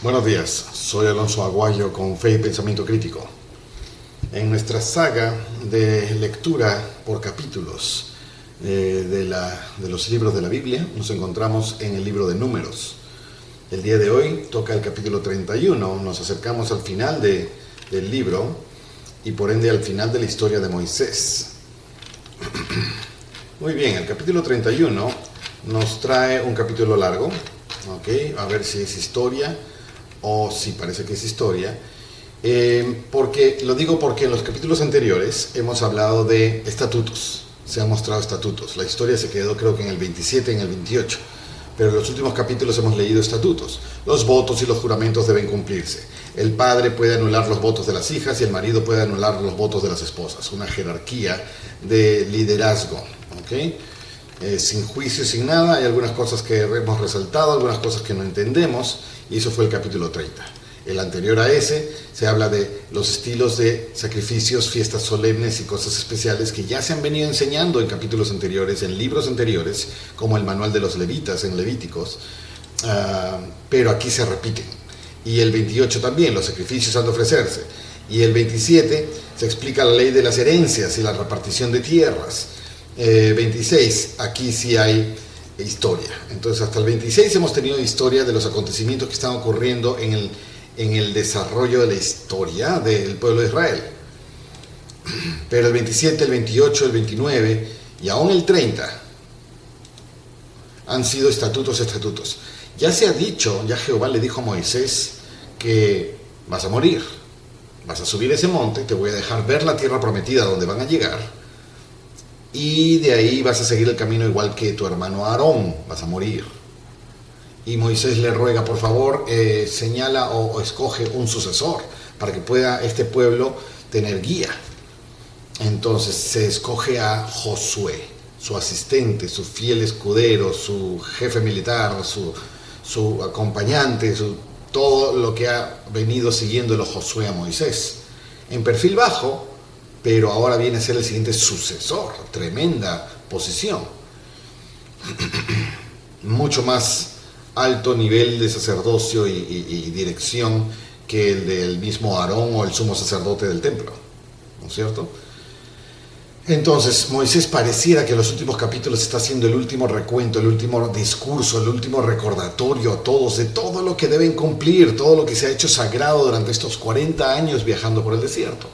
Buenos días, soy Alonso Aguayo con Fe y Pensamiento Crítico. En nuestra saga de lectura por capítulos de los libros de la Biblia, nos encontramos en el libro de Números. El día de hoy toca el capítulo 31, nos acercamos al final del libro y por ende al final de la historia de Moisés. Muy bien, el capítulo 31 nos trae un capítulo largo, ¿ok? A ver si es historia o si parece que es historia. Lo digo porque en los capítulos anteriores hemos hablado de estatutos, se han mostrado estatutos. La historia se quedó creo que en el 27, en el 28, pero en los últimos capítulos hemos leído estatutos. Los votos y los juramentos deben cumplirse. El padre puede anular los votos de las hijas y el marido puede anular los votos de las esposas. Una jerarquía de liderazgo, ¿ok? Sin juicio, sin nada. Hay algunas cosas que hemos resaltado, algunas cosas que no entendemos, y eso fue el capítulo 30. El anterior a ese se habla de los estilos de sacrificios, fiestas solemnes y cosas especiales que ya se han venido enseñando en capítulos anteriores, en libros anteriores, como el manual de los levitas en Levíticos, pero aquí se repiten. Y el 28 también, los sacrificios han de ofrecerse. Y el 27 se explica la ley de las herencias y la repartición de tierras. 26, aquí sí hay historia. Entonces hasta el 26 hemos tenido historia de los acontecimientos que están ocurriendo en el desarrollo de la historia del pueblo de Israel. Pero el 27, el 28, el 29 y aún el 30 han sido estatutos. Ya se ha dicho, ya Jehová le dijo a Moisés que vas a morir, vas a subir ese monte, te voy a dejar ver la tierra prometida donde van a llegar, y de ahí vas a seguir el camino igual que tu hermano Aarón, vas a morir. Y Moisés le ruega, por favor, señala o escoge un sucesor para que pueda este pueblo tener guía. Entonces se escoge a Josué, su asistente, su fiel escudero, su jefe militar, su acompañante, todo lo que ha venido siguiéndolo Josué a Moisés. En perfil bajo, pero ahora viene a ser el siguiente sucesor. Tremenda posición. Mucho más alto nivel de sacerdocio y dirección que el del mismo Aarón o el sumo sacerdote del templo, ¿no es cierto? Entonces Moisés pareciera que en los últimos capítulos está haciendo el último recuento, el último discurso, el último recordatorio a todos de todo lo que deben cumplir, todo lo que se ha hecho sagrado durante estos 40 años viajando por el desierto.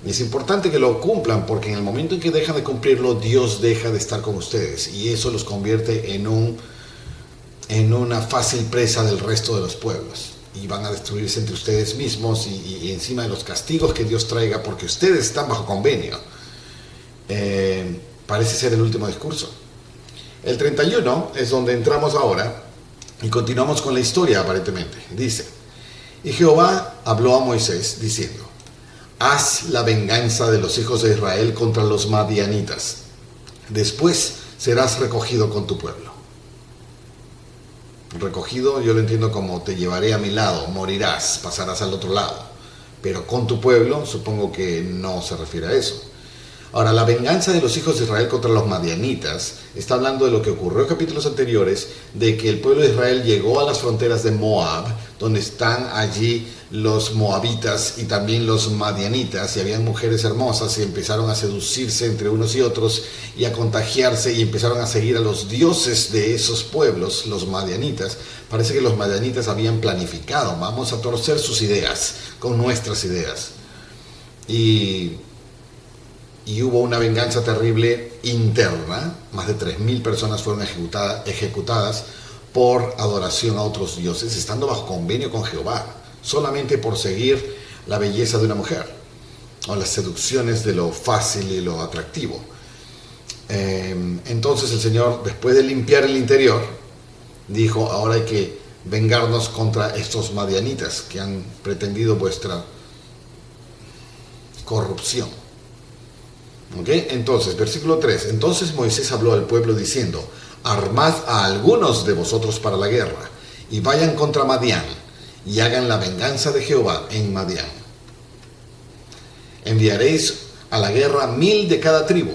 Y es importante que lo cumplan, porque en el momento en que dejan de cumplirlo, Dios deja de estar con ustedes y eso los convierte en una fácil presa del resto de los pueblos, y van a destruirse entre ustedes mismos y encima de los castigos que Dios traiga, porque ustedes están bajo convenio. Parece ser el último discurso. El 31 es donde entramos ahora y continuamos con la historia aparentemente. Dice: y Jehová habló a Moisés diciendo: haz la venganza de los hijos de Israel contra los madianitas, después serás recogido con tu pueblo. Recogido yo lo entiendo como te llevaré a mi lado, morirás, pasarás al otro lado, pero con tu pueblo supongo que no se refiere a eso. Ahora, la venganza de los hijos de Israel contra los madianitas está hablando de lo que ocurrió en capítulos anteriores, de que el pueblo de Israel llegó a las fronteras de Moab, donde están allí los moabitas y también los madianitas, y habían mujeres hermosas y empezaron a seducirse entre unos y otros y a contagiarse y empezaron a seguir a los dioses de esos pueblos, los madianitas. Parece que los madianitas habían planificado: vamos a torcer sus ideas con nuestras ideas. Y hubo una venganza terrible interna. Más de 3.000 personas fueron ejecutadas por adoración a otros dioses, estando bajo convenio con Jehová, solamente por seguir la belleza de una mujer o las seducciones de lo fácil y lo atractivo. Entonces el Señor, después de limpiar el interior, dijo: ahora hay que vengarnos contra estos madianitas que han pretendido vuestra corrupción. Entonces, versículo 3: entonces Moisés habló al pueblo diciendo: armad a algunos de vosotros para la guerra, y vayan contra Madián, y hagan la venganza de Jehová en Madián. Enviaréis a la guerra 1,000 de cada tribu,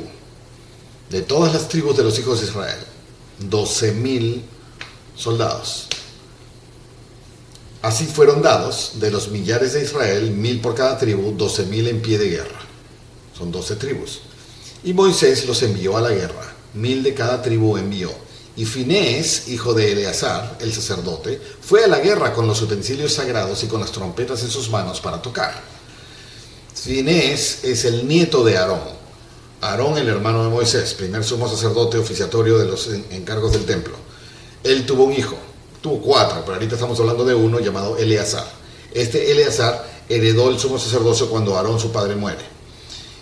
de todas las tribus de los hijos de Israel, 12,000 soldados. Así fueron dados de los millares de Israel, 1000 por cada tribu, 12.000 en pie de guerra. Son 12 tribus. Y Moisés los envió a la guerra, 1000 de cada tribu envió. Y Finés, hijo de Eleazar, el sacerdote, fue a la guerra con los utensilios sagrados y con las trompetas en sus manos para tocar. Finés es el nieto de Aarón. Aarón, el hermano de Moisés, primer sumo sacerdote oficiatorio de los encargos del templo. Él tuvo un hijo, tuvo 4, pero ahorita estamos hablando de uno llamado Eleazar. Este Eleazar heredó el sumo sacerdocio cuando Aarón, su padre, muere.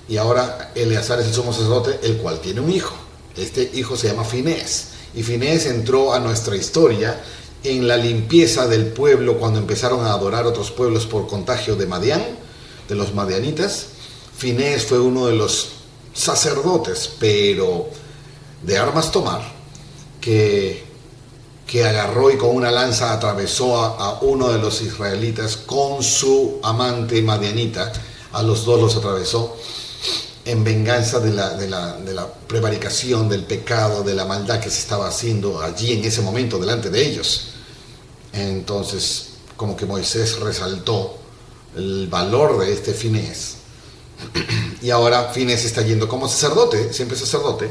Y ahora Eleazar es el sumo sacerdote, el cual tiene un hijo. Este hijo se llama Finés. Y Finés entró a nuestra historia en la limpieza del pueblo cuando empezaron a adorar otros pueblos por contagio de Madián, de los madianitas. Finés fue uno de los sacerdotes, pero de armas tomar, que agarró y con una lanza atravesó a uno de los israelitas con su amante madianita. A los dos los atravesó en venganza de la prevaricación, del pecado, de la maldad que se estaba haciendo allí en ese momento delante de ellos. Entonces, como que Moisés resaltó el valor de este Finés. Y ahora Finés está yendo como sacerdote, siempre sacerdote,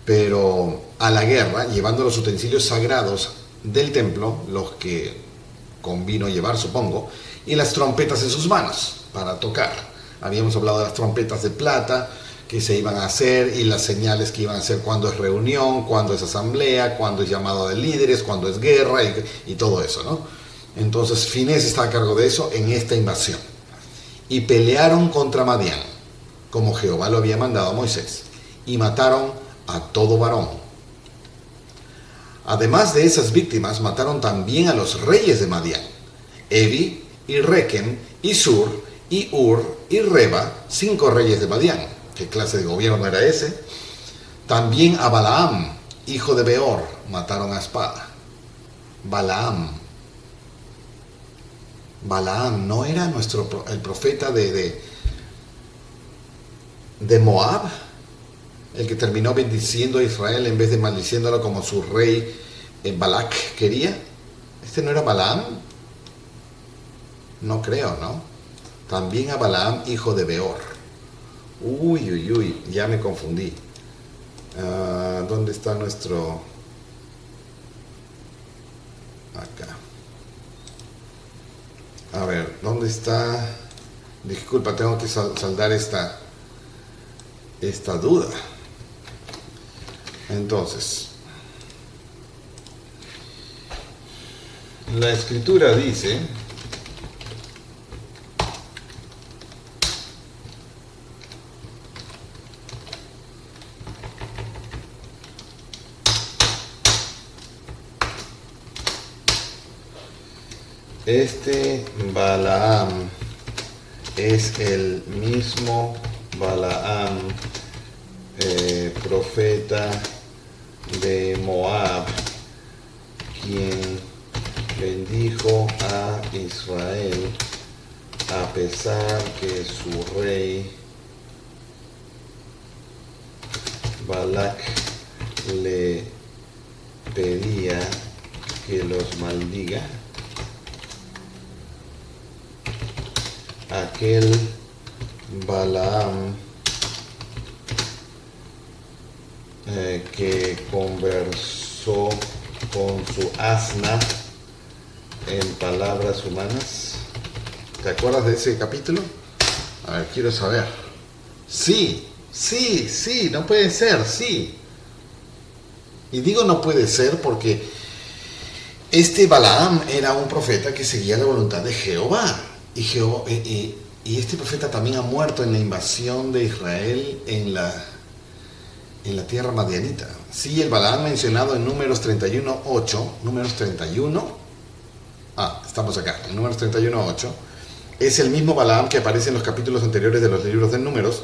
pero a la guerra, llevando los utensilios sagrados del templo, los que convino llevar, supongo, y las trompetas en sus manos para tocar. Habíamos hablado de las trompetas de plata que se iban a hacer y las señales que iban a hacer cuando es reunión, cuando es asamblea, cuando es llamado de líderes, cuando es guerra y todo eso, ¿no? Entonces Finés está a cargo de eso en esta invasión. Y pelearon contra Madián, como Jehová lo había mandado a Moisés, y mataron a todo varón. Además de esas víctimas, mataron también a los reyes de Madián, Evi y Rekem y Sur y Ur y Reba, 5 reyes de Madián. ¿Qué clase de gobierno era ese? También a Balaam, hijo de Beor, mataron a espada. Balaam no era el profeta de Moab, el que terminó bendiciendo a Israel en vez de maldiciéndolo como su rey Balac quería. ¿Este no era Balaam? No creo, ¿no? También a Balaam, hijo de Beor. Uy, ya me confundí. ¿Dónde está nuestro...? Acá. A ver, ¿dónde está? Disculpa, tengo que saldar esta duda. Entonces, la escritura dice... Este Balaam es el mismo Balaam, profeta de Moab, quien bendijo a Israel a pesar que su rey Balac le pedía que los maldiga. Aquel Balaam que conversó con su asna en palabras humanas. ¿Te acuerdas de ese capítulo? A ver, quiero saber. Sí, no puede ser, sí. Y digo no puede ser porque este Balaam era un profeta que seguía la voluntad de Jehová. Y este profeta también ha muerto en la invasión de Israel en la tierra madianita. Sí, el Balaam mencionado en Números 31:8, Números 31, estamos acá, en Números 31:8, es el mismo Balaam que aparece en los capítulos anteriores de los libros de Números,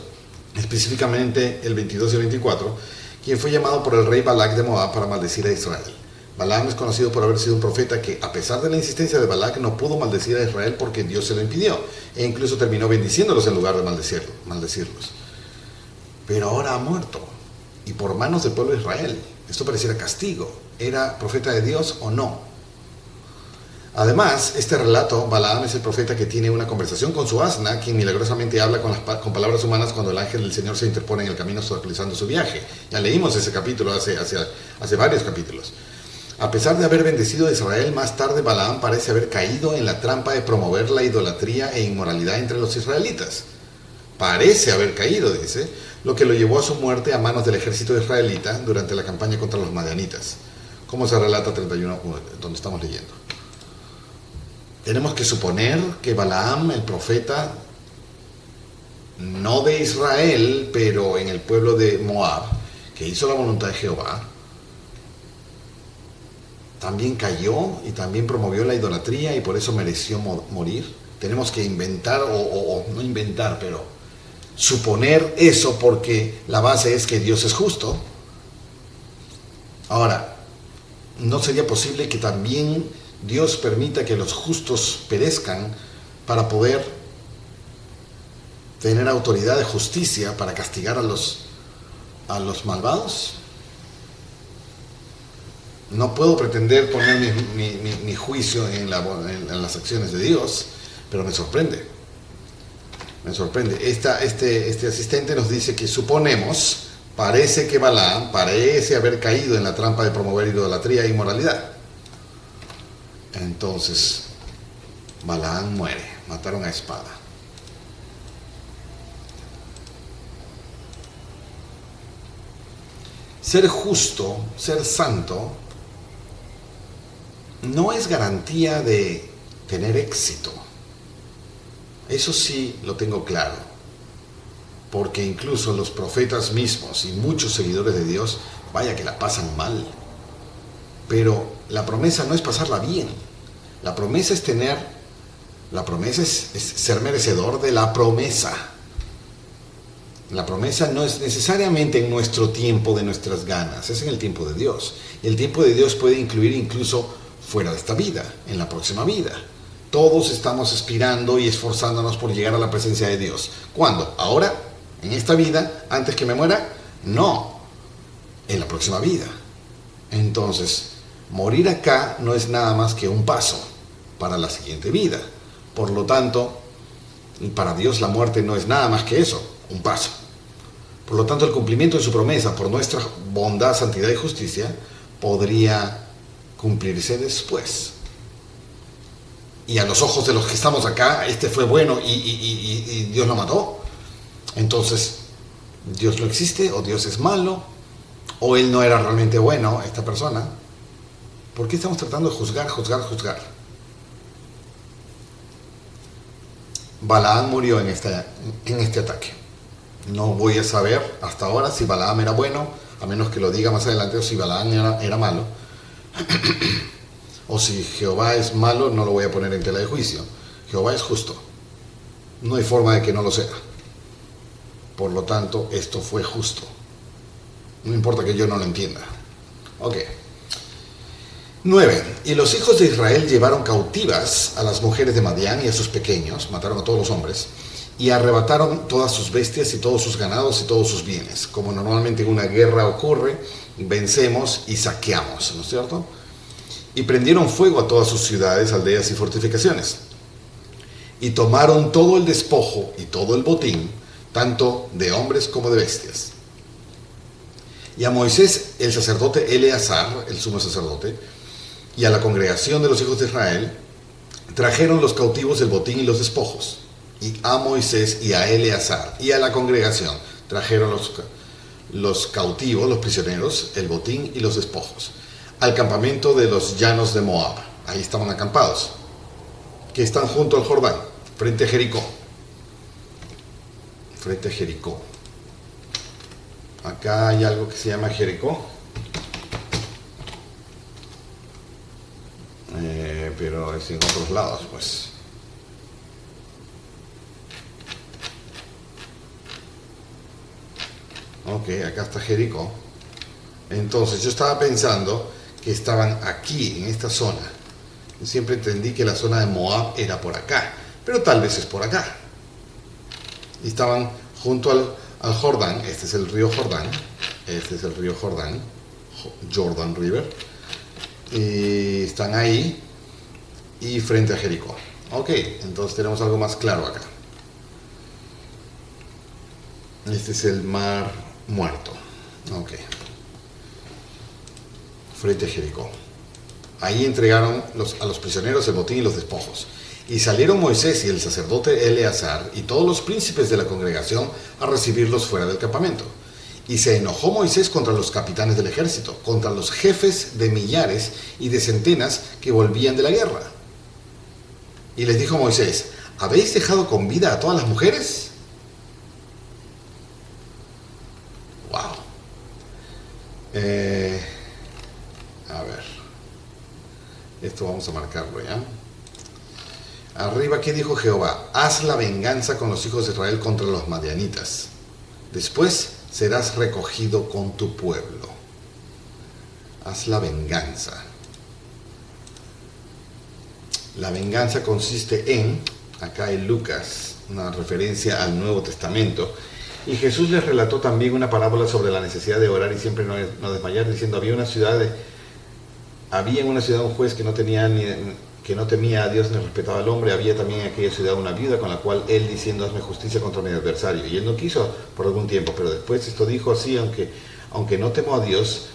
específicamente el 22 y el 24, quien fue llamado por el rey Balac de Moab para maldecir a Israel. Balaam es conocido por haber sido un profeta que, a pesar de la insistencia de Balac, no pudo maldecir a Israel porque Dios se lo impidió, e incluso terminó bendiciéndolos en lugar de maldecirlos. Pero ahora ha muerto, y por manos del pueblo de Israel. Esto pareciera castigo. ¿Era profeta de Dios o no? Además, este relato, Balaam es el profeta que tiene una conversación con su asna, quien milagrosamente habla con palabras humanas cuando el ángel del Señor se interpone en el camino obstaculizando su viaje. Ya leímos ese capítulo hace varios capítulos. A pesar de haber bendecido a Israel, más tarde Balaam parece haber caído en la trampa de promover la idolatría e inmoralidad entre los israelitas. Parece haber caído, dice, lo que lo llevó a su muerte a manos del ejército israelita durante la campaña contra los madianitas. ¿Cómo se relata 31, donde estamos leyendo? Tenemos que suponer que Balaam, el profeta, no de Israel, pero en el pueblo de Moab, que hizo la voluntad de Jehová, también cayó y también promovió la idolatría y por eso mereció morir. Tenemos que inventar, o no inventar, pero suponer eso porque la base es que Dios es justo. Ahora, ¿no sería posible que también Dios permita que los justos perezcan para poder tener autoridad de justicia para castigar a los malvados? No puedo pretender poner mi juicio en las acciones de Dios, pero me sorprende. Me sorprende. Este asistente nos dice que suponemos, parece que Balaam parece haber caído en la trampa de promover idolatría e inmoralidad. Entonces, Balaam muere, mataron a espada. Ser justo, ser santo, no es garantía de tener éxito. Eso sí lo tengo claro, porque incluso los profetas mismos y muchos seguidores de Dios, vaya que la pasan mal. Pero la promesa no es pasarla bien. La promesa es ser merecedor de la promesa. La promesa no es necesariamente en nuestro tiempo, de nuestras ganas, es en el tiempo de Dios. Y el tiempo de Dios puede incluir incluso fuera de esta vida, en la próxima vida. Todos estamos aspirando y esforzándonos por llegar a la presencia de Dios. ¿Cuándo? ¿Ahora? ¿En esta vida? ¿Antes que me muera? No, en la próxima vida. Entonces, morir acá no es nada más que un paso para la siguiente vida. Por lo tanto, para Dios la muerte no es nada más que eso, un paso. Por lo tanto, el cumplimiento de su promesa por nuestra bondad, santidad y justicia podría cumplirse después. Y a los ojos de los que estamos acá, este fue bueno y Dios lo mató. Entonces, ¿Dios no existe o Dios es malo? ¿O él no era realmente bueno, esta persona? ¿Por qué estamos tratando de juzgar? Balaam murió en este ataque. No voy a saber hasta ahora si Balaam era bueno, a menos que lo diga más adelante, o si Balaam era malo. O si Jehová es malo, no lo voy a poner en tela de juicio. Jehová es justo. No hay forma de que no lo sea. Por lo tanto, esto fue justo. No importa que yo no lo entienda. Ok. 9. Y los hijos de Israel llevaron cautivas a las mujeres de Madián y a sus pequeños, mataron a todos los hombres, y arrebataron todas sus bestias y todos sus ganados y todos sus bienes. Como normalmente en una guerra ocurre, vencemos y saqueamos, ¿no es cierto? Y prendieron fuego a todas sus ciudades, aldeas y fortificaciones. Y tomaron todo el despojo y todo el botín, tanto de hombres como de bestias. Y a Moisés, el sacerdote Eleazar, el sumo sacerdote, y a la congregación de los hijos de Israel, trajeron los cautivos el botín y los despojos. Y a Moisés y a Eleazar y a la congregación trajeron los cautivos, los prisioneros, el botín y los despojos, al campamento de los llanos de Moab. Ahí estaban acampados, que están junto al Jordán, frente a Jericó. Frente a Jericó. Acá hay algo que se llama Jericó. Pero es en otros lados, pues. Ok, acá está Jericó. Entonces yo estaba pensando que estaban aquí, en esta zona. Yo siempre entendí que la zona de Moab era por acá, pero tal vez es por acá. Y estaban junto al Jordán. Este es el río Jordán. Jordan River. Y están ahí. y frente a Jericó. Ok, entonces tenemos algo más claro acá. Este es el mar muerto. Ok. Frente a Jericó. Ahí entregaron a los prisioneros el botín y los despojos. Y salieron Moisés y el sacerdote Eleazar y todos los príncipes de la congregación a recibirlos fuera del campamento. Y se enojó Moisés contra los capitanes del ejército, contra los jefes de millares y de centenas que volvían de la guerra. Y les dijo Moisés: ¿habéis dejado con vida a todas las mujeres? Wow. A ver. Esto vamos a marcarlo ya. Arriba, ¿qué dijo Jehová? Haz la venganza con los hijos de Israel contra los madianitas. Después serás recogido con tu pueblo. Haz la venganza. La venganza consiste en, acá en Lucas, una referencia al Nuevo Testamento, y Jesús les relató también una parábola sobre la necesidad de orar y siempre no desmayar, diciendo: había en una ciudad un juez que no temía a Dios ni respetaba al hombre. Había también en aquella ciudad una viuda con la cual él, diciendo: hazme justicia contra mi adversario. Y él no quiso por algún tiempo, pero después esto dijo así: aunque no temo a Dios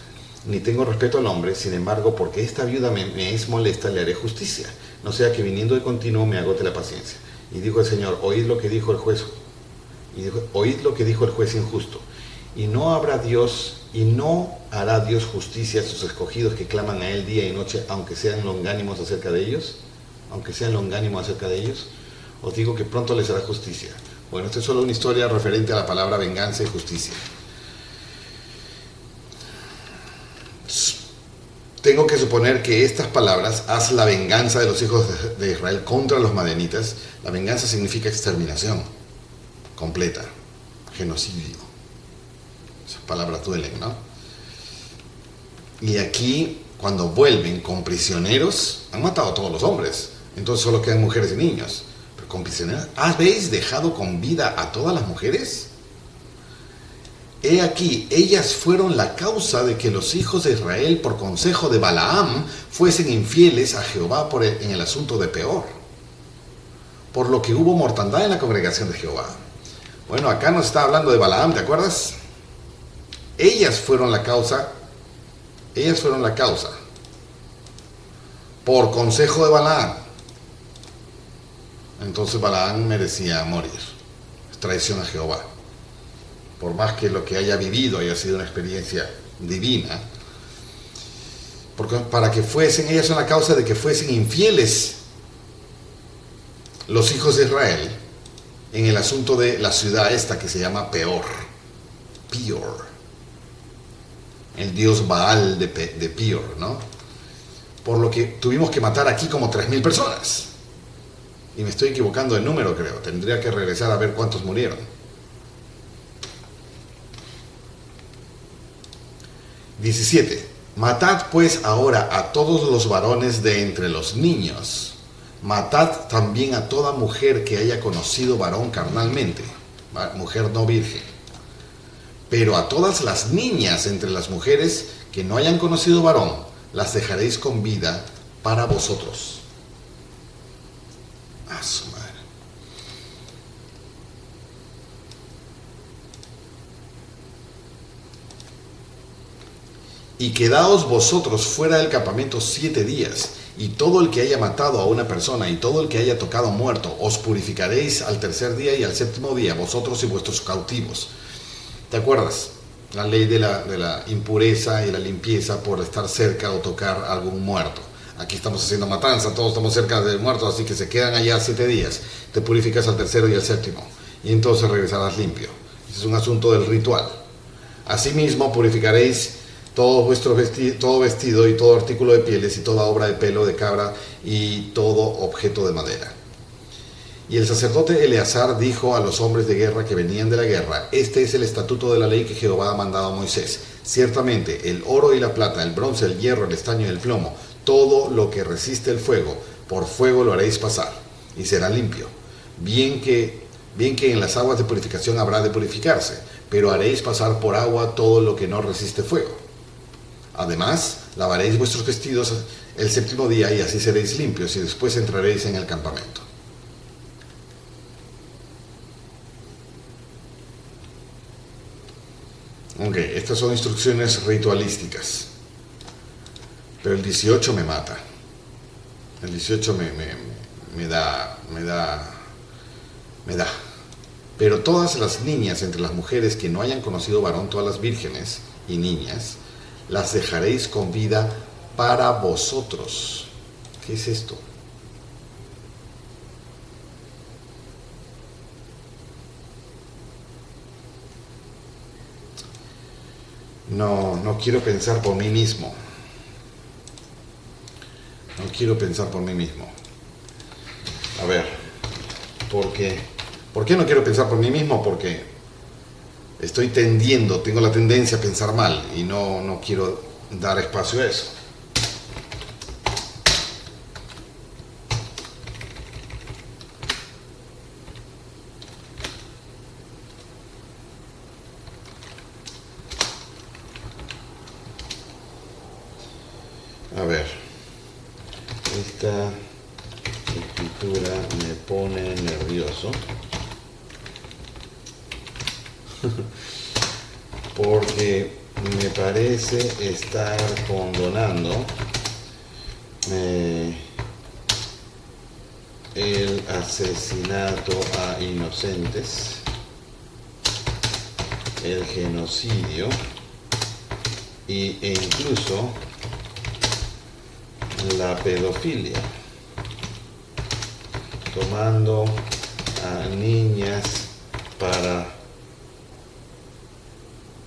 ni tengo respeto al hombre, sin embargo, porque esta viuda me es molesta, le haré justicia, no sea que viniendo de continuo me agote la paciencia. Y dijo el Señor: oíd lo que dijo el juez, injusto. Y no hará Dios justicia a sus escogidos que claman a él día y noche, aunque sean longánimos acerca de ellos. Os digo que pronto les hará justicia. Bueno, esta es solo una historia referente a la palabra venganza y justicia. Tengo que suponer que estas palabras: haz la venganza de los hijos de Israel contra los madianitas. La venganza significa exterminación completa, genocidio. Esas palabras duelen, ¿no? Y aquí, cuando vuelven con prisioneros, han matado a todos los hombres. Entonces solo quedan mujeres y niños. Pero con prisioneros, ¿habéis dejado con vida a todas las mujeres? He aquí, ellas fueron la causa de que los hijos de Israel, por consejo de Balaam, fuesen infieles a Jehová en el asunto de Peor, por lo que hubo mortandad en la congregación de Jehová. Bueno, acá nos está hablando de Balaam, ¿te acuerdas? Ellas fueron la causa, por consejo de Balaam. Entonces Balaam merecía morir. Es traición a Jehová. Por más que lo que haya vivido haya sido una experiencia divina, porque ellas son la causa de que fuesen infieles los hijos de Israel en el asunto de la ciudad esta que se llama Peor, el dios Baal de Peor, ¿no? Por lo que tuvimos que matar aquí como 3,000 personas. Y me estoy equivocando de número, creo. Tendría que regresar a ver cuántos murieron. 17. Matad pues ahora a todos los varones de entre los niños. Matad también a toda mujer que haya conocido varón carnalmente, mujer no virgen. Pero a todas las niñas entre las mujeres que no hayan conocido varón, las dejaréis con vida para vosotros. A su madre. Y quedaos vosotros fuera del campamento 7 días, y todo el que haya matado a una persona y todo el que haya tocado muerto, os purificaréis al 3er día y al 7º día, vosotros y vuestros cautivos. ¿Te acuerdas? La ley de la impureza y la limpieza por estar cerca o tocar a algún muerto. Aquí estamos haciendo matanza, todos estamos cerca del muerto, así que se quedan allá 7 días. Te purificas al 3º y al 7º, y entonces regresarás limpio. Ese es un asunto del ritual. Asimismo, purificaréis todo vestido y todo artículo de pieles y toda obra de pelo de cabra y todo objeto de madera. Y el sacerdote Eleazar dijo a los hombres de guerra que venían de la guerra: este es el estatuto de la ley que Jehová ha mandado a Moisés. Ciertamente el oro y la plata, el bronce, el hierro, el estaño y el plomo, todo lo que resiste el fuego, por fuego lo haréis pasar, y será limpio. Bien que en las aguas de purificación habrá de purificarse, pero haréis pasar por agua todo lo que no resiste fuego. Además, lavaréis vuestros vestidos el séptimo día y así seréis limpios y después entraréis en el campamento. Ok, estas son instrucciones ritualísticas. Pero el 18 me mata. El 18 me da. Pero todas las niñas entre las mujeres que no hayan conocido varón, todas las vírgenes y niñas, las dejaréis con vida para vosotros. ¿Qué es esto? No quiero pensar por mí mismo. No quiero pensar por mí mismo. A ver, ¿por qué no quiero pensar por mí mismo? Porque tengo la tendencia a pensar mal y no quiero dar espacio a eso. A ver, esta escritura me pone nervioso porque me parece estar condonando el asesinato a inocentes, el genocidio e incluso la pedofilia, tomando a niñas para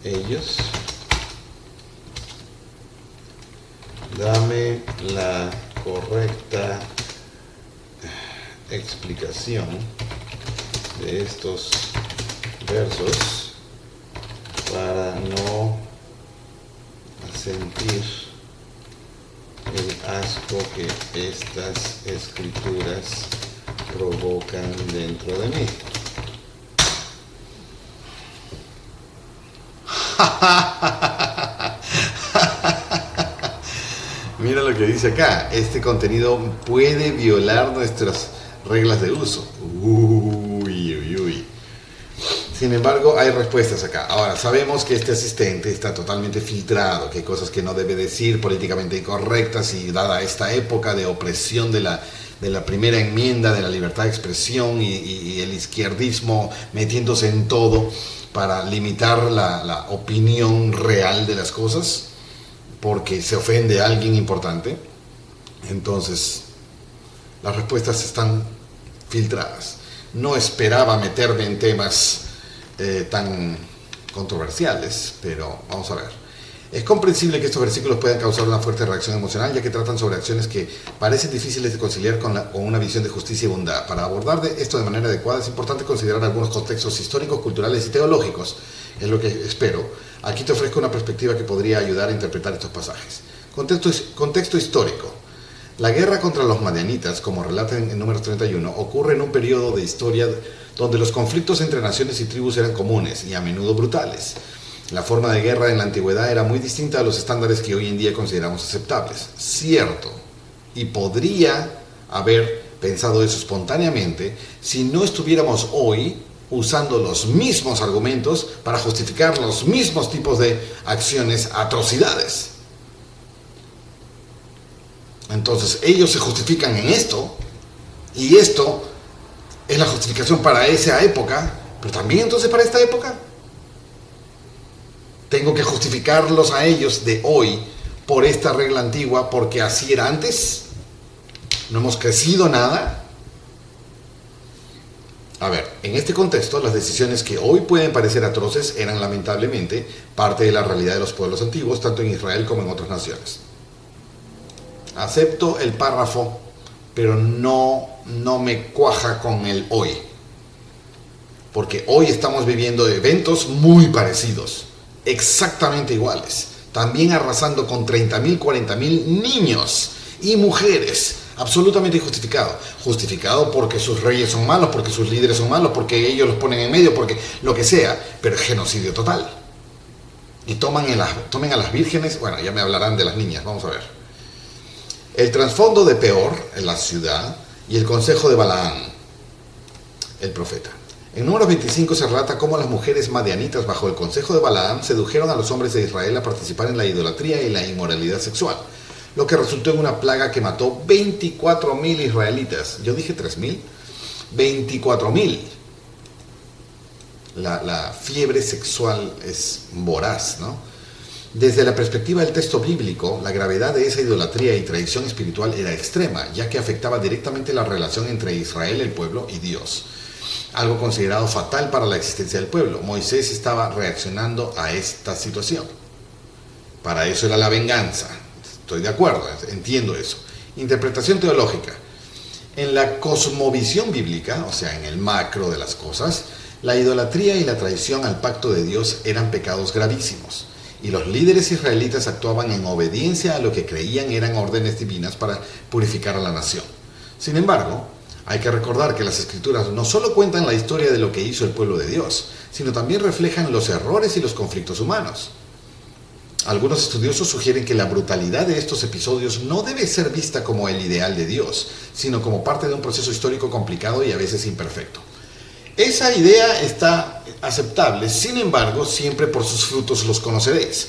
ellos. Dame la correcta explicación de estos versos para no sentir el asco que estas escrituras provocan dentro de mí. Mira lo que dice acá. Este contenido puede violar nuestras reglas de uso. Uy, uy, uy. Sin embargo, hay respuestas acá. Ahora, sabemos que este asistente está totalmente filtrado, que hay cosas que no debe decir, políticamente incorrectas, y dada esta época de opresión de la primera enmienda, de la libertad de expresión y el izquierdismo metiéndose en todo para limitar la opinión real de las cosas, porque se ofende a alguien importante. Entonces, las respuestas están filtradas. No esperaba meterme en temas tan controversiales, pero vamos a ver. Es comprensible que estos versículos puedan causar una fuerte reacción emocional, ya que tratan sobre acciones que parecen difíciles de conciliar con una visión de justicia y bondad. Para abordar esto de manera adecuada es importante considerar algunos contextos históricos, culturales y teológicos. Es lo que espero. Aquí te ofrezco una perspectiva que podría ayudar a interpretar estos pasajes. Contexto histórico. La guerra contra los madianitas, como relata en Números 31, ocurre en un periodo de historia donde los conflictos entre naciones y tribus eran comunes y a menudo brutales. La forma de guerra en la antigüedad era muy distinta a los estándares que hoy en día consideramos aceptables. Cierto, y podría haber pensado eso espontáneamente si no estuviéramos hoy usando los mismos argumentos para justificar los mismos tipos de acciones, atrocidades. Entonces ellos se justifican en esto, y esto es la justificación para esa época, pero también entonces para esta época. Tengo que justificarlos a ellos de hoy por esta regla antigua, porque así era antes. No hemos crecido nada. A ver, en este contexto, las decisiones que hoy pueden parecer atroces eran lamentablemente parte de la realidad de los pueblos antiguos, tanto en Israel como en otras naciones. Acepto el párrafo, pero no me cuaja con el hoy. Porque hoy estamos viviendo eventos muy parecidos, exactamente iguales. También arrasando con 30.000, 40.000 niños y mujeres. Absolutamente injustificado. Justificado porque sus reyes son malos, porque sus líderes son malos, porque ellos los ponen en medio, porque lo que sea. Pero es genocidio total. Y tomen a las vírgenes. Bueno, ya me hablarán de las niñas, vamos a ver. El trasfondo de Peor, en la ciudad, y el consejo de Balaam, el profeta. En Números 25 se relata cómo las mujeres madianitas bajo el consejo de Balaam sedujeron a los hombres de Israel a participar en la idolatría y la inmoralidad sexual, lo que resultó en una plaga que mató 24.000 israelitas. Yo dije 3.000, 24.000. La fiebre sexual es voraz, ¿no? Desde la perspectiva del texto bíblico, la gravedad de esa idolatría y traición espiritual era extrema, ya que afectaba directamente la relación entre Israel, el pueblo, y Dios. Algo considerado fatal para la existencia del pueblo. Moisés estaba reaccionando a esta situación. Para eso era la venganza. Estoy de acuerdo, entiendo eso. Interpretación teológica. En la cosmovisión bíblica, o sea, en el macro de las cosas, la idolatría y la traición al pacto de Dios eran pecados gravísimos, y los líderes israelitas actuaban en obediencia a lo que creían eran órdenes divinas para purificar a la nación. Sin embargo, hay que recordar que las Escrituras no solo cuentan la historia de lo que hizo el pueblo de Dios, sino también reflejan los errores y los conflictos humanos. Algunos estudiosos sugieren que la brutalidad de estos episodios no debe ser vista como el ideal de Dios, sino como parte de un proceso histórico complicado y a veces imperfecto. Esa idea está aceptable, sin embargo, siempre por sus frutos los conoceréis.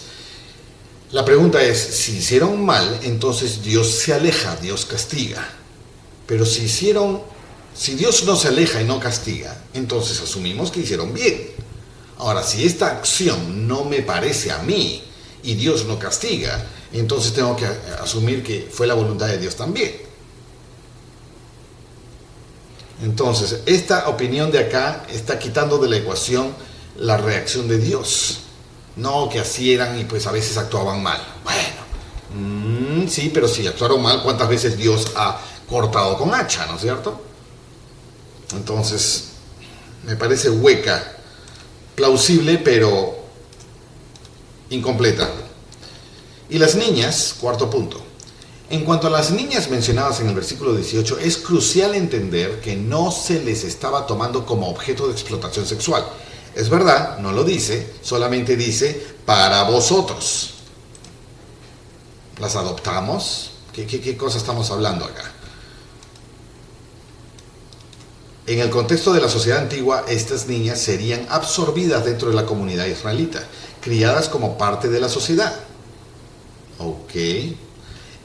La pregunta es, si hicieron mal, entonces Dios se aleja, Dios castiga. Pero si Dios no se aleja y no castiga, entonces asumimos que hicieron bien. Ahora, si esta acción no me parece a mí y Dios no castiga, entonces tengo que asumir que fue la voluntad de Dios también. Entonces, esta opinión de acá está quitando de la ecuación la reacción de Dios. No, que así eran y pues a veces actuaban mal. Bueno, sí, pero si actuaron mal, ¿cuántas veces Dios ha cortado con hacha, no es cierto? Entonces, me parece hueca, plausible, pero incompleta. Y las niñas, cuarto punto. En cuanto a las niñas mencionadas en el versículo 18, es crucial entender que no se les estaba tomando como objeto de explotación sexual. Es verdad, no lo dice, solamente dice, para vosotros. ¿Las adoptamos? ¿Qué cosa estamos hablando acá? En el contexto de la sociedad antigua, estas niñas serían absorbidas dentro de la comunidad israelita, criadas como parte de la sociedad. Ok.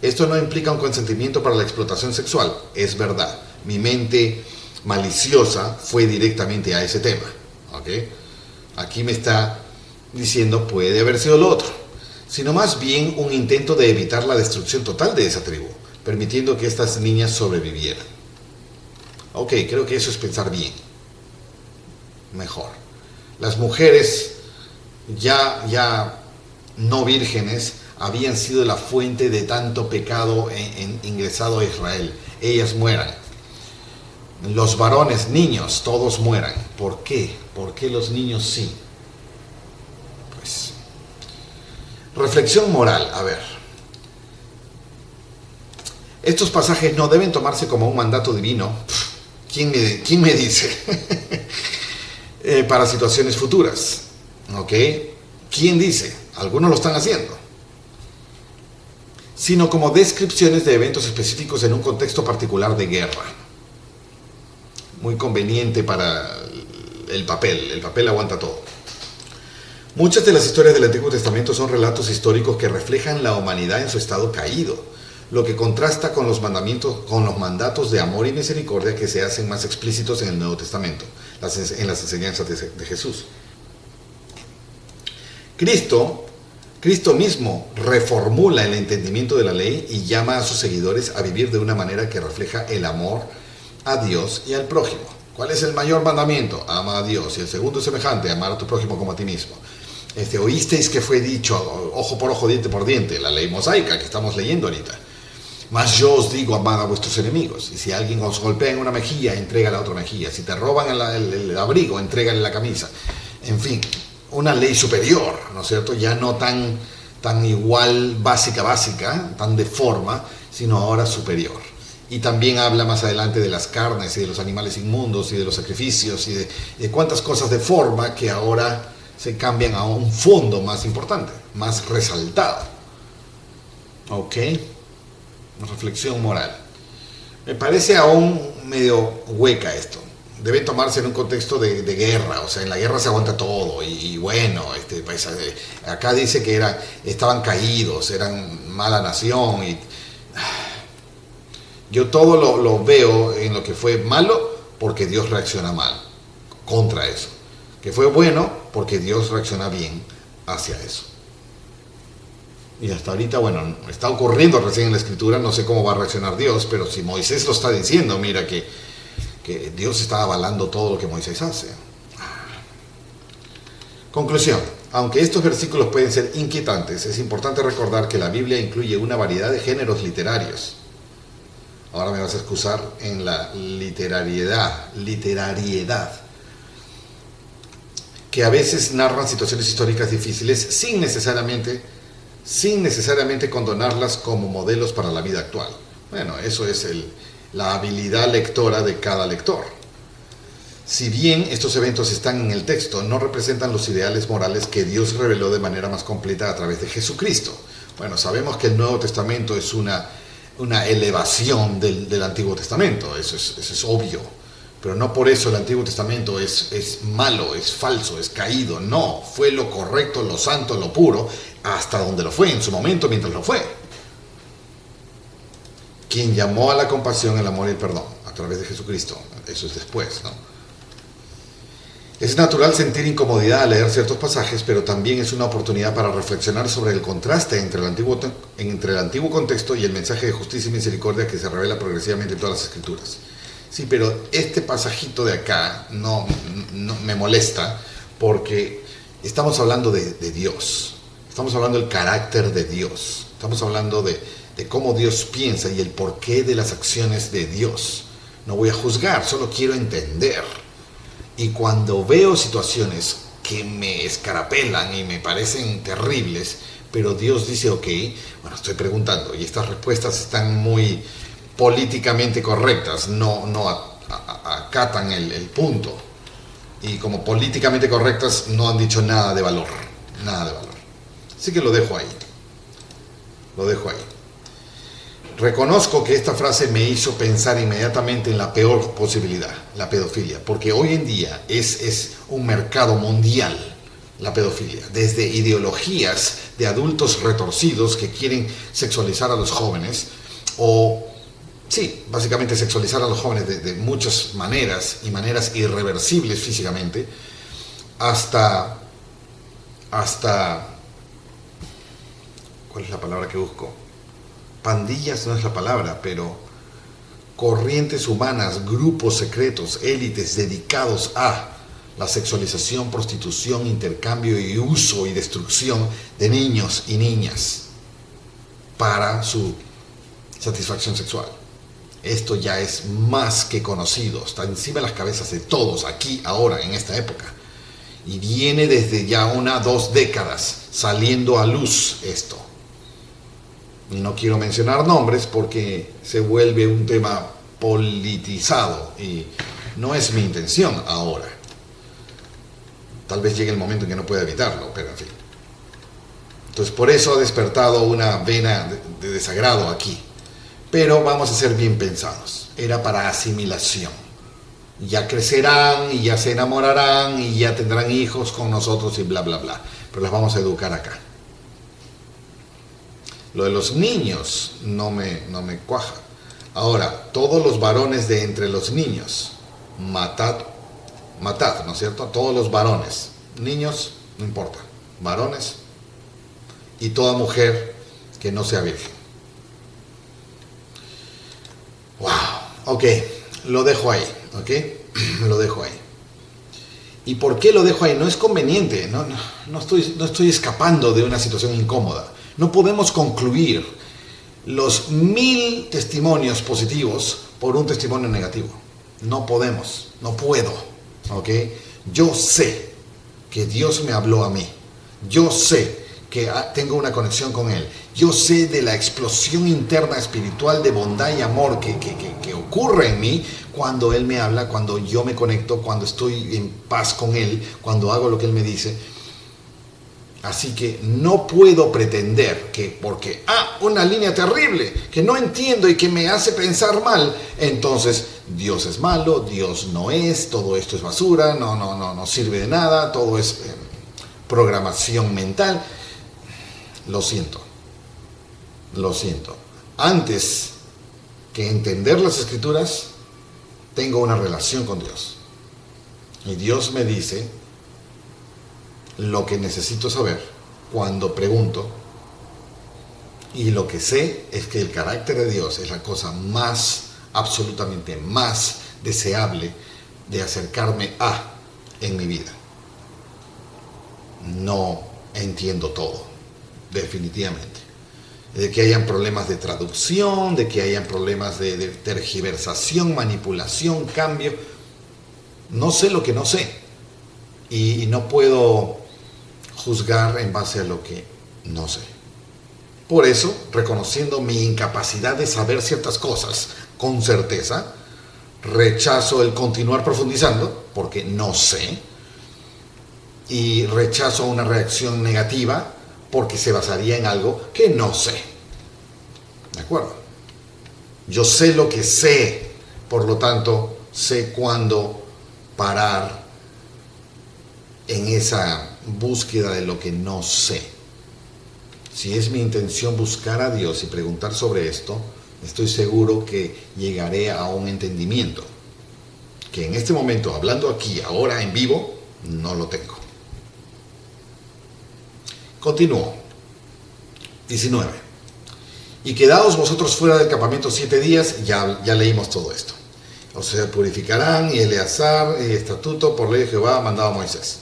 Esto no implica un consentimiento para la explotación sexual, es verdad. Mi mente maliciosa fue directamente a ese tema. ¿Okay? Aquí me está diciendo puede haber sido lo otro, sino más bien un intento de evitar la destrucción total de esa tribu, permitiendo que estas niñas sobrevivieran. Ok, creo que eso es pensar bien. Mejor. Las mujeres ya no vírgenes habían sido la fuente de tanto pecado ingresado a Israel. Ellas mueran. Los varones, niños, todos mueran. ¿Por qué? ¿Por qué los niños sí? Pues, reflexión moral, a ver. Estos pasajes no deben tomarse como un mandato divino. ¿Quién me dice? Para situaciones futuras. ¿Ok? ¿Quién dice? Algunos lo están haciendo. Sino como descripciones de eventos específicos en un contexto particular de guerra. Muy conveniente para el papel aguanta todo. Muchas de las historias del Antiguo Testamento son relatos históricos que reflejan la humanidad en su estado caído, lo que contrasta con los mandatos de amor y misericordia que se hacen más explícitos en el Nuevo Testamento, en las enseñanzas de Jesús. Cristo mismo reformula el entendimiento de la ley y llama a sus seguidores a vivir de una manera que refleja el amor a Dios y al prójimo. ¿Cuál es el mayor mandamiento? Ama a Dios. Y el segundo es semejante, amar a tu prójimo como a ti mismo. Oísteis que fue dicho, ojo por ojo, diente por diente, la ley mosaica que estamos leyendo ahorita. Mas yo os digo, amad a vuestros enemigos. Y si alguien os golpea en una mejilla, entrégale la otra mejilla. Si te roban el abrigo, entrégale la camisa. En fin, una ley superior, ¿no es cierto? Ya no tan igual, básica, tan de forma, sino ahora superior. Y también habla más adelante de las carnes y de los animales inmundos y de los sacrificios y de cuántas cosas de forma que ahora se cambian a un fondo más importante, más resaltado. ¿Ok? reflexión moral. Me parece aún medio hueca esto. Debe tomarse en un contexto de guerra, o sea, en la guerra se aguanta todo, y bueno, pues, acá dice que estaban caídos, eran mala nación, y yo todo lo veo en lo que fue malo porque Dios reacciona mal contra eso, que fue bueno porque Dios reacciona bien hacia eso. Y hasta ahorita, bueno, está ocurriendo recién en la escritura, no sé cómo va a reaccionar Dios, pero si Moisés lo está diciendo, mira que Dios está avalando todo lo que Moisés hace. Conclusión. Aunque estos versículos pueden ser inquietantes, es importante recordar que la Biblia incluye una variedad de géneros literarios. Ahora me vas a excusar en la literariedad, que a veces narran situaciones históricas difíciles sin necesariamente condonarlas como modelos para la vida actual. Bueno, eso es la habilidad lectora de cada lector. Si bien estos eventos están en el texto, no representan los ideales morales que Dios reveló de manera más completa a través de Jesucristo. Bueno, sabemos que el Nuevo Testamento es una elevación del Antiguo Testamento, eso es obvio, pero no por eso el Antiguo Testamento es malo, es falso, es caído. No, fue lo correcto, lo santo, lo puro, hasta donde lo fue, en su momento, mientras lo fue. Quien llamó a la compasión, el amor y el perdón a través de Jesucristo. Eso es después, ¿no? Es natural sentir incomodidad al leer ciertos pasajes, pero también es una oportunidad para reflexionar sobre el contraste entre el antiguo contexto y el mensaje de justicia y misericordia que se revela progresivamente en todas las escrituras. Sí, pero este pasajito de acá no me molesta porque estamos hablando de Dios, estamos hablando del carácter de Dios, estamos hablando de cómo Dios piensa y el porqué de las acciones de Dios. No voy a juzgar, solo quiero entender. Y cuando veo situaciones que me escarapelan y me parecen terribles, pero Dios dice, ok, bueno, estoy preguntando, y estas respuestas están muy políticamente correctas, no acatan el punto. Y como políticamente correctas, no han dicho nada de valor. Así que lo dejo ahí. Reconozco que esta frase me hizo pensar inmediatamente en la peor posibilidad, la pedofilia, porque hoy en día es un mercado mundial la pedofilia, desde ideologías de adultos retorcidos que quieren sexualizar a los jóvenes, o sí, básicamente sexualizar a los jóvenes de muchas maneras y maneras irreversibles físicamente, hasta ¿cuál es la palabra que busco? Pandillas no es la palabra, pero corrientes humanas, grupos secretos, élites dedicados a la sexualización, prostitución, intercambio y uso y destrucción de niños y niñas para su satisfacción sexual. Esto ya es más que conocido, está encima de las cabezas de todos aquí, ahora, en esta época. Y viene desde ya 2 décadas saliendo a luz esto. Y no quiero mencionar nombres porque se vuelve un tema politizado y no es mi intención ahora. Tal vez llegue el momento en que no pueda evitarlo, pero en fin. Entonces por eso ha despertado una vena de desagrado aquí. Pero vamos a ser bien pensados. Era para asimilación. Ya crecerán y ya se enamorarán y ya tendrán hijos con nosotros y bla, bla, bla. Pero las vamos a educar acá. Lo de los niños no me cuaja. Ahora, todos los varones de entre los niños, matad, ¿no es cierto? Todos los varones. Niños, no importa. Varones y toda mujer que no sea virgen. Wow, ok, lo dejo ahí, ¿ok? Lo dejo ahí. ¿Y por qué lo dejo ahí? No es conveniente, no estoy escapando de una situación incómoda. No podemos concluir los 1000 testimonios positivos por un testimonio negativo. No podemos, no puedo, ¿ok? Yo sé que Dios me habló a mí. Yo sé que tengo una conexión con Él. Yo sé de la explosión interna espiritual de bondad y amor que ocurre en mí cuando Él me habla, cuando yo me conecto, cuando estoy en paz con Él, cuando hago lo que Él me dice. Así que no puedo pretender que porque, una línea terrible que no entiendo y que me hace pensar mal, entonces Dios es malo, Dios no es, todo esto es basura, no sirve de nada, todo es programación mental. Lo siento. Antes que entender las Escrituras, tengo una relación con Dios. Y Dios me dice lo que necesito saber cuando pregunto, y lo que sé es que el carácter de Dios es la cosa absolutamente más deseable de acercarme a en mi vida. No entiendo todo, definitivamente. De que hayan problemas de traducción, de que hayan problemas de tergiversación, manipulación, cambio. No sé lo que no sé. Y no puedo juzgar en base a lo que no sé. Por eso, reconociendo mi incapacidad de saber ciertas cosas con certeza, rechazo el continuar profundizando, porque no sé, y rechazo una reacción negativa, porque se basaría en algo que no sé. ¿De acuerdo? Yo sé lo que sé, por lo tanto, sé cuándo parar en esa búsqueda de lo que no sé. Si es mi intención buscar a Dios y preguntar sobre esto, estoy seguro que llegaré a un entendimiento que en este momento, hablando aquí, ahora en vivo, no lo tengo. Continúo. 19. Y quedaos vosotros fuera del campamento 7 días, ya leímos todo esto. O sea, purificarán, y Eleazar, y estatuto por ley de Jehová mandado a Moisés.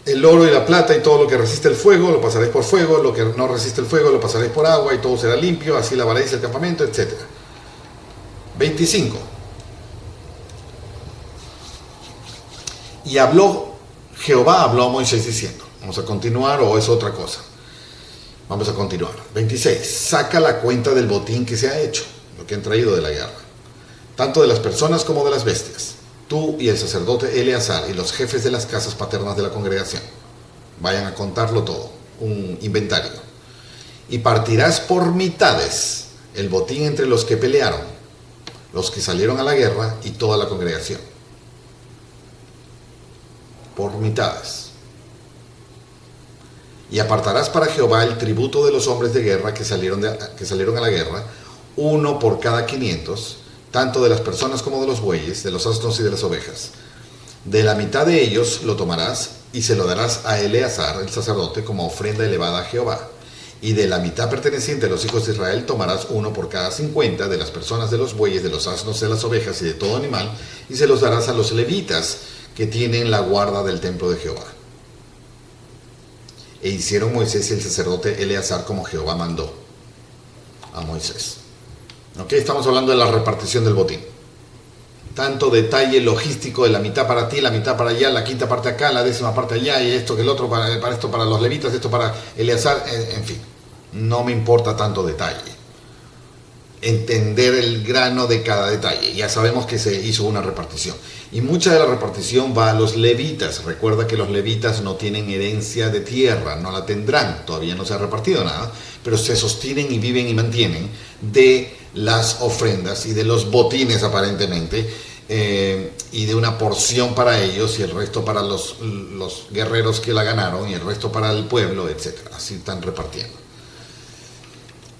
El oro y la plata y todo lo que resiste el fuego lo pasaréis por fuego, lo que no resiste el fuego lo pasaréis por agua y todo será limpio, así lavaréis el campamento, etc. 25. Y Jehová habló a Moisés diciendo, vamos a continuar o es otra cosa. Vamos a continuar. 26. Saca la cuenta del botín que se ha hecho, lo que han traído de la guerra, tanto de las personas como de las bestias. Tú y el sacerdote Eleazar y los jefes de las casas paternas de la congregación vayan a contarlo todo, un inventario. Y partirás por mitades el botín entre los que pelearon, los que salieron a la guerra y toda la congregación. Por mitades. Y apartarás para Jehová el tributo de los hombres de guerra que salieron a la guerra, uno por cada 500, tanto de las personas como de los bueyes, de los asnos y de las ovejas. De la mitad de ellos lo tomarás y se lo darás a Eleazar, el sacerdote, como ofrenda elevada a Jehová. Y de la mitad perteneciente a los hijos de Israel tomarás uno por cada 50 de las personas, de los bueyes, de los asnos, de las ovejas y de todo animal, y se los darás a los levitas que tienen la guarda del templo de Jehová. E hicieron Moisés y el sacerdote Eleazar como Jehová mandó a Moisés. ¿Ok? Estamos hablando de la repartición del botín. Tanto detalle logístico de la mitad para ti, la mitad para allá, la quinta parte acá, la décima parte allá, y esto que el otro, para esto para los levitas, esto para Eleazar, en fin. No me importa tanto detalle. Entender el grano de cada detalle. Ya sabemos que se hizo una repartición. Y mucha de la repartición va a los levitas. Recuerda que los levitas no tienen herencia de tierra, no la tendrán, todavía no se ha repartido nada, pero se sostienen y viven y mantienen de las ofrendas y de los botines aparentemente, y de una porción para ellos y el resto para los guerreros que la ganaron y el resto para el pueblo, etc. Así están repartiendo.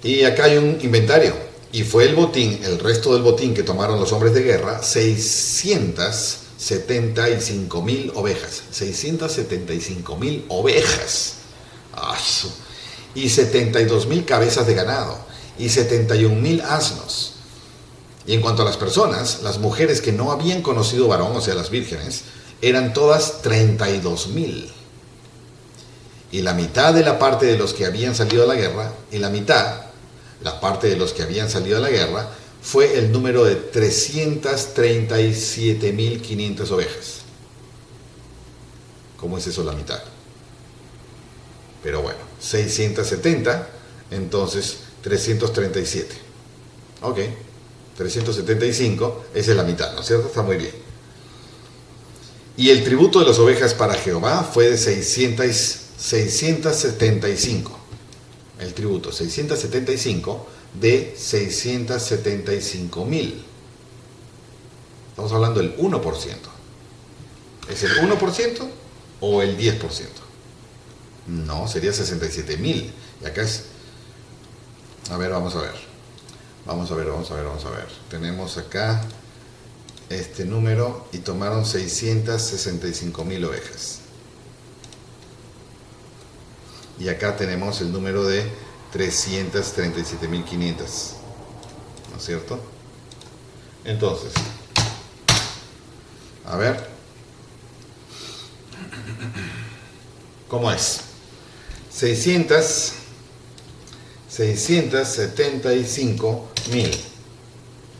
Y acá hay un inventario. Y fue el botín, el resto del botín que tomaron los hombres de guerra, 675,000 ovejas. 675,000 ovejas. Y 72,000 cabezas de ganado. Y 71,000 asnos. Y en cuanto a las personas, las mujeres que no habían conocido varón, o sea, las vírgenes, eran todas 32,000. Y la mitad de la parte de los que habían salido a la guerra, la parte de los que habían salido a la guerra, fue el número de 337,500 ovejas. ¿Cómo es eso la mitad? Pero bueno, 670, entonces 337. Ok, 375, esa es la mitad, ¿no es cierto? Está muy bien. Y el tributo de las ovejas para Jehová fue de 600 675. El tributo, 675 de 675.000. Estamos hablando del 1%. ¿Es el 1% o el 10%? No, sería 67.000. Y acá es... A ver, vamos a ver. Vamos a ver. Tenemos acá este número y tomaron 665.000 ovejas. Y acá tenemos el número de 337.500. ¿No es cierto? Entonces, a ver, ¿cómo es? 675.000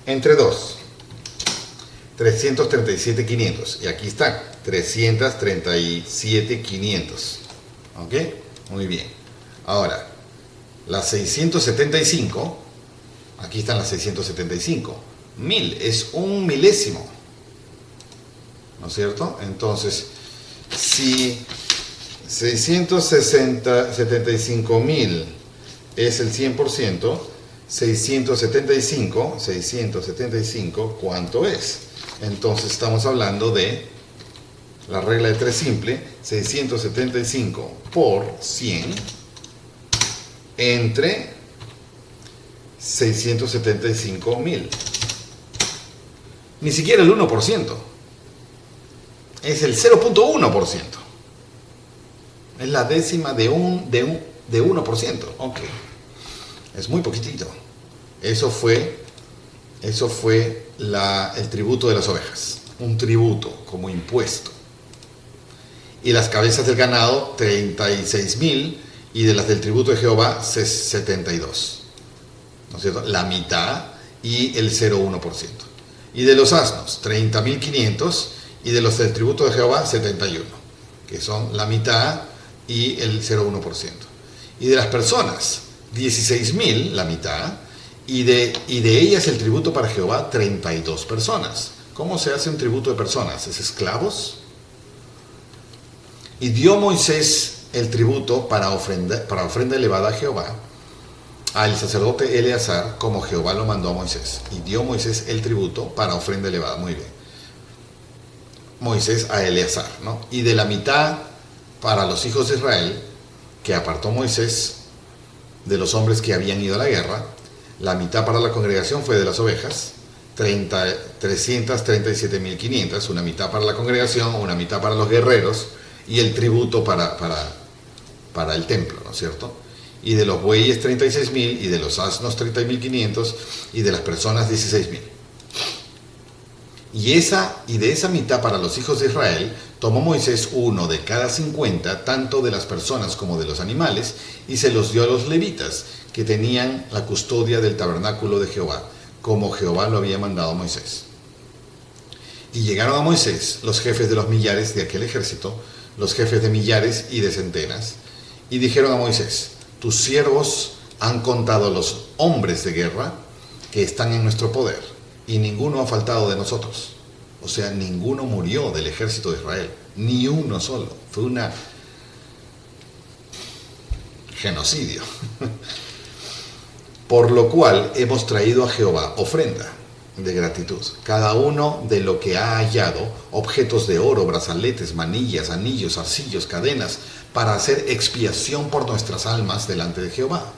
entre 2, 337.500. Y aquí está, 337.500. ¿Ok? Muy bien. Ahora, las 675, aquí están las 675. 1000 es un milésimo. ¿No es cierto? Entonces, si 675.000 es el 100%, 675, ¿cuánto es? Entonces estamos hablando de la regla de 3 simple, 675 por 100 entre 675.000. Ni siquiera el 1%. Es el 0.1%. Es la décima de 1%. Ok. Es muy poquitito. Eso fue el tributo de las ovejas. Un tributo como impuesto. Y las cabezas del ganado, 36.000, y de las del tributo de Jehová, 72. ¿No es cierto? La mitad y el 0.1%. Y de los asnos, 30.500, y de los del tributo de Jehová, 71, que son la mitad y el 0.1%. Y de las personas, 16.000, la mitad, y de ellas el tributo para Jehová, 32 personas. ¿Cómo se hace un tributo de personas? ¿Es esclavos? Y dio Moisés el tributo para ofrenda elevada a Jehová, al sacerdote Eleazar, como Jehová lo mandó a Moisés. Y dio Moisés el tributo para ofrenda elevada. Muy bien. Moisés a Eleazar, ¿no? Y de la mitad para los hijos de Israel, que apartó Moisés de los hombres que habían ido a la guerra, la mitad para la congregación fue de las ovejas, 337.500, una mitad para la congregación, una mitad para los guerreros, y el tributo para el templo, ¿no es cierto? Y de los bueyes 36.000, y de los asnos 30.500, y de las personas 16.000. Y de esa mitad para los hijos de Israel, tomó Moisés uno de cada 50, tanto de las personas como de los animales, y se los dio a los levitas, que tenían la custodia del tabernáculo de Jehová, como Jehová lo había mandado a Moisés. Y llegaron a Moisés los jefes de los millares de aquel ejército, los jefes de millares y de centenas, y dijeron a Moisés: tus siervos han contado los hombres de guerra que están en nuestro poder, y ninguno ha faltado de nosotros. O sea, ninguno murió del ejército de Israel, ni uno solo. Fue un genocidio. Por lo cual hemos traído a Jehová ofrenda de gratitud, cada uno de lo que ha hallado, objetos de oro, brazaletes, manillas, anillos, arcillos, cadenas, para hacer expiación por nuestras almas delante de Jehová.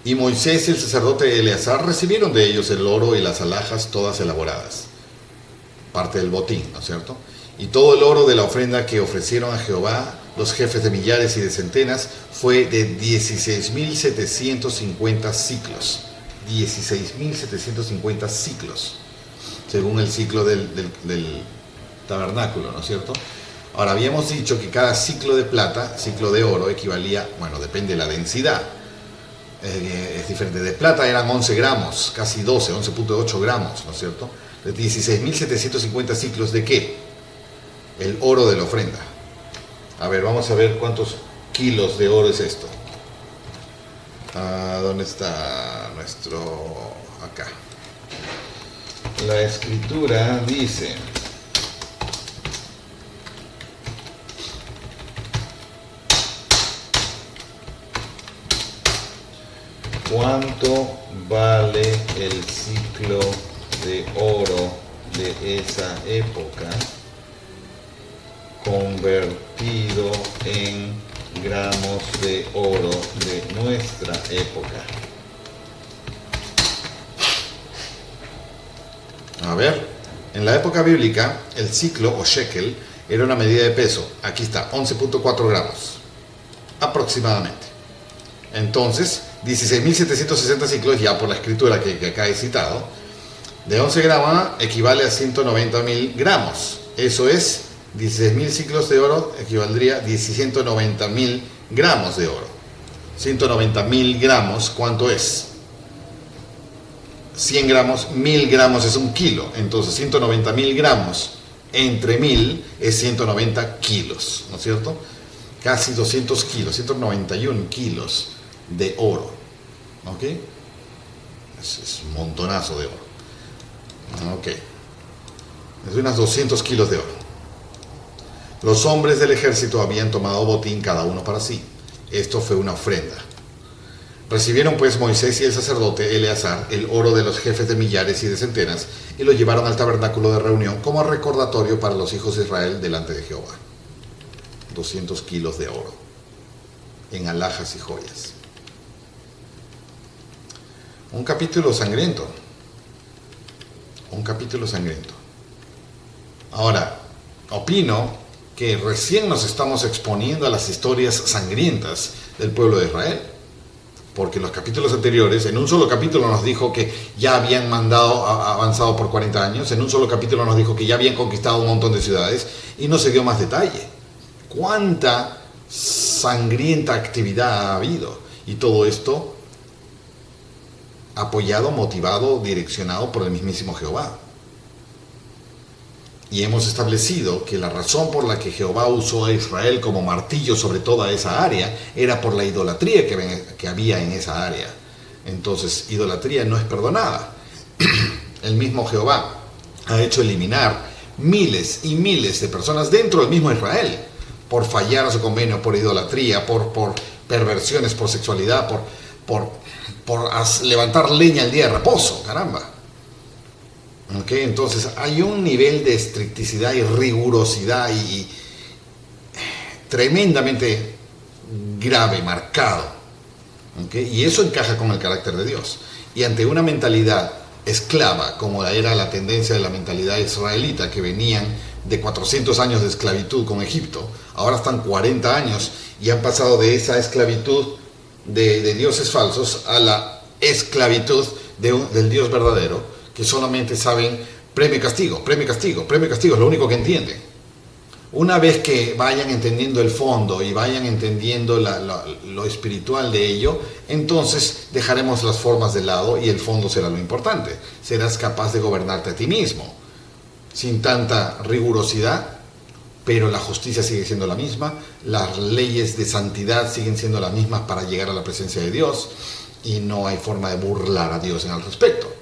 Y Moisés y el sacerdote Eleazar recibieron de ellos el oro y las alhajas todas elaboradas, parte del botín, ¿no es cierto? Y todo el oro de la ofrenda que ofrecieron a Jehová los jefes de millares y de centenas fue de 16.750 ciclos. 16.750 ciclos, según el ciclo del tabernáculo, ¿no es cierto? Ahora, habíamos dicho que cada ciclo de plata, ciclo de oro, equivalía, bueno, depende de la densidad, es diferente. De plata eran 11 gramos, casi 12, 11.8 gramos, ¿no es cierto? De 16.750 ciclos, ¿de qué? El oro de la ofrenda. A ver, vamos a ver cuántos kilos de oro es esto. ¿Dónde está nuestro? Acá. La escritura dice: ¿Cuánto vale el ciclo de oro de esa época convertido en gramos de oro de nuestra época? A ver, en la época bíblica, el ciclo o shekel era una medida de peso. Aquí está, 11.4 gramos, aproximadamente. Entonces, 16.760 ciclos, ya por la escritura que acá he citado, de 11 gramos equivale a 190.000 gramos. Eso es, 16.000 ciclos de oro equivaldría a 190.000 gramos de oro. 190.000 gramos, ¿cuánto es? 100 gramos, 1000 gramos es un kilo. Entonces, 190.000 gramos entre 1000 es 190 kilos, ¿no es cierto? Casi 200 kilos, 191 kilos de oro. ¿Ok? Es un montonazo de oro. Ok. Es unas 200 kilos de oro. Los hombres del ejército habían tomado botín cada uno para sí. Esto fue una ofrenda. Recibieron pues Moisés y el sacerdote Eleazar el oro de los jefes de millares y de centenas y lo llevaron al tabernáculo de reunión como recordatorio para los hijos de Israel delante de Jehová. 200 kilos de oro en alhajas y joyas. Un capítulo sangriento. Un capítulo sangriento. Ahora, opino que recién nos estamos exponiendo a las historias sangrientas del pueblo de Israel. Porque en los capítulos anteriores, en un solo capítulo nos dijo que ya habían avanzado por 40 años, en un solo capítulo nos dijo que ya habían conquistado un montón de ciudades y no se dio más detalle. ¿Cuánta sangrienta actividad ha habido? Y todo esto apoyado, motivado, direccionado por el mismísimo Jehová. Y hemos establecido que la razón por la que Jehová usó a Israel como martillo sobre toda esa área era por la idolatría que había en esa área. Entonces, idolatría no es perdonada. El mismo Jehová ha hecho eliminar miles y miles de personas dentro del mismo Israel por fallar a su convenio, por idolatría, por perversiones, por sexualidad, por levantar leña el día de reposo, caramba. Okay, entonces hay un nivel de estricticidad y rigurosidad y tremendamente grave, marcado. Okay, y eso encaja con el carácter de Dios. Y ante una mentalidad esclava, como era la tendencia de la mentalidad israelita, que venían de 400 años de esclavitud con Egipto, ahora están 40 años y han pasado de esa esclavitud de dioses falsos a la esclavitud del Dios verdadero, que solamente saben premio y castigo, premio y castigo, premio y castigo, es lo único que entienden. Una vez que vayan entendiendo el fondo y vayan entendiendo lo espiritual de ello, entonces dejaremos las formas de lado y el fondo será lo importante. Serás capaz de gobernarte a ti mismo, sin tanta rigurosidad, pero la justicia sigue siendo la misma, las leyes de santidad siguen siendo las mismas para llegar a la presencia de Dios y no hay forma de burlar a Dios en el respecto.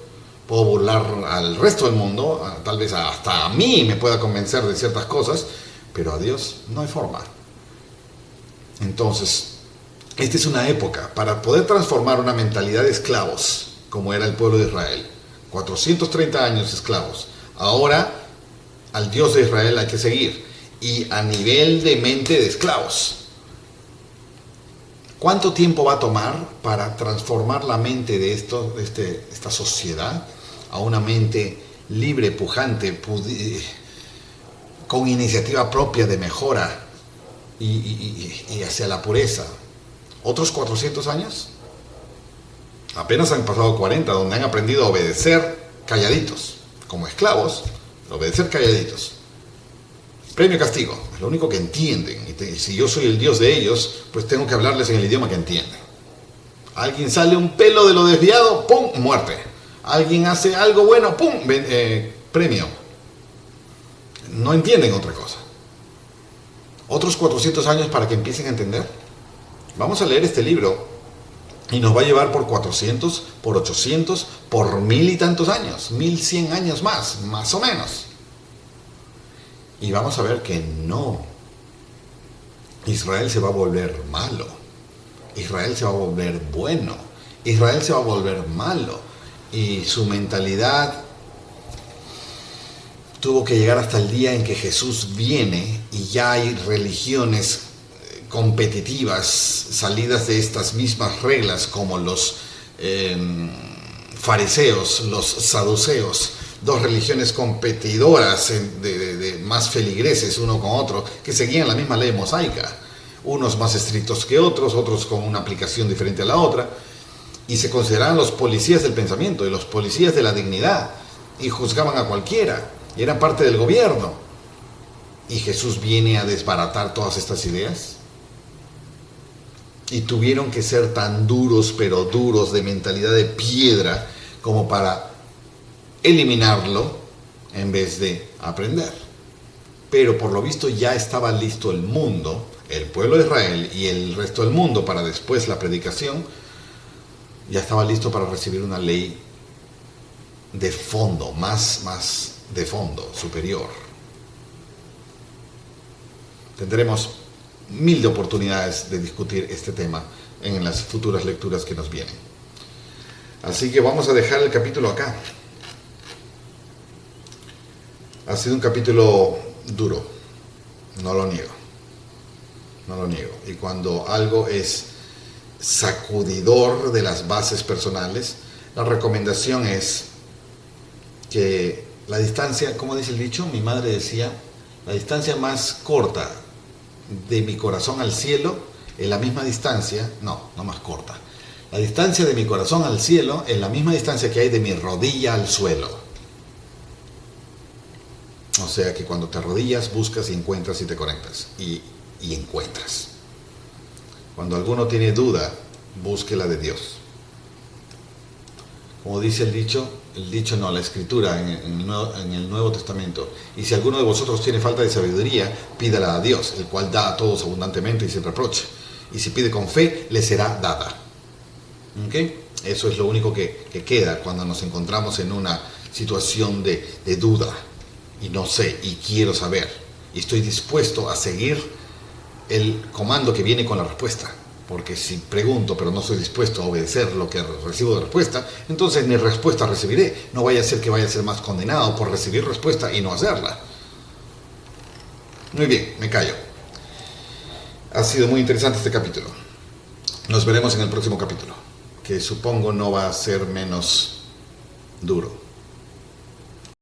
Puedo burlar al resto del mundo, tal vez hasta a mí me pueda convencer de ciertas cosas, pero a Dios no hay forma. Entonces, esta es una época para poder transformar una mentalidad de esclavos, como era el pueblo de Israel. 430 años esclavos. Ahora, al Dios de Israel hay que seguir. Y a nivel de mente de esclavos. ¿Cuánto tiempo va a tomar para transformar la mente de esta sociedad a una mente libre, pujante, con iniciativa propia de mejora y hacia la pureza? ¿Otros 400 años? Apenas han pasado 40, donde han aprendido a obedecer calladitos, como esclavos, obedecer calladitos. Premio y castigo, es lo único que entienden. Y si yo soy el Dios de ellos, pues tengo que hablarles en el idioma que entienden. Alguien sale un pelo de lo desviado, ¡pum!, muerte. Alguien hace algo bueno, ¡pum!, premio. No entienden otra cosa. Otros 400 años para que empiecen a entender. Vamos a leer este libro y nos va a llevar por 400, por 800, por 1000 y tantos años, 1100 años más o menos. Y vamos a ver que no. Israel se va a volver malo. Israel se va a volver bueno. Israel se va a volver malo y su mentalidad tuvo que llegar hasta el día en que Jesús viene y ya hay religiones competitivas salidas de estas mismas reglas, como los fariseos, los saduceos, dos religiones competidoras de más feligreses uno con otro, que seguían la misma ley mosaica, unos más estrictos que otros, otros con una aplicación diferente a la otra, y se consideraban los policías del pensamiento y los policías de la dignidad, y juzgaban a cualquiera, y eran parte del gobierno. Y Jesús viene a desbaratar todas estas ideas, y tuvieron que ser tan duros, pero duros, de mentalidad de piedra, como para eliminarlo en vez de aprender. Pero por lo visto ya estaba listo el mundo, el pueblo de Israel y el resto del mundo, para después la predicación, ya estaba listo para recibir una ley de fondo, más de fondo, superior. Tendremos 1000 de oportunidades de discutir este tema en las futuras lecturas que nos vienen. Así que vamos a dejar el capítulo acá. Ha sido un capítulo duro, no lo niego. Y cuando algo es sacudidor de las bases personales, la recomendación es que la distancia, como dice el dicho, mi madre decía, la distancia más corta de mi corazón al cielo es la misma distancia, no más corta, la distancia de mi corazón al cielo es la misma distancia que hay de mi rodilla al suelo. O sea que cuando te arrodillas, buscas y encuentras y te conectas y encuentras. Cuando alguno tiene duda, busque la de Dios. Como dice el dicho no, la escritura en el Nuevo Testamento. Y si alguno de vosotros tiene falta de sabiduría, pídala a Dios, el cual da a todos abundantemente y sin reproche. Y si pide con fe, le será dada. ¿Okay? Eso es lo único que queda cuando nos encontramos en una situación de duda. Y no sé, y quiero saber. Y estoy dispuesto a seguir el comando que viene con la respuesta. Porque si pregunto pero no estoy dispuesto a obedecer lo que recibo de respuesta, entonces ni respuesta recibiré. No vaya a ser que vaya a ser más condenado por recibir respuesta y no hacerla. Muy bien, me callo. Ha sido muy interesante este capítulo. Nos veremos en el próximo capítulo, que supongo no va a ser menos duro.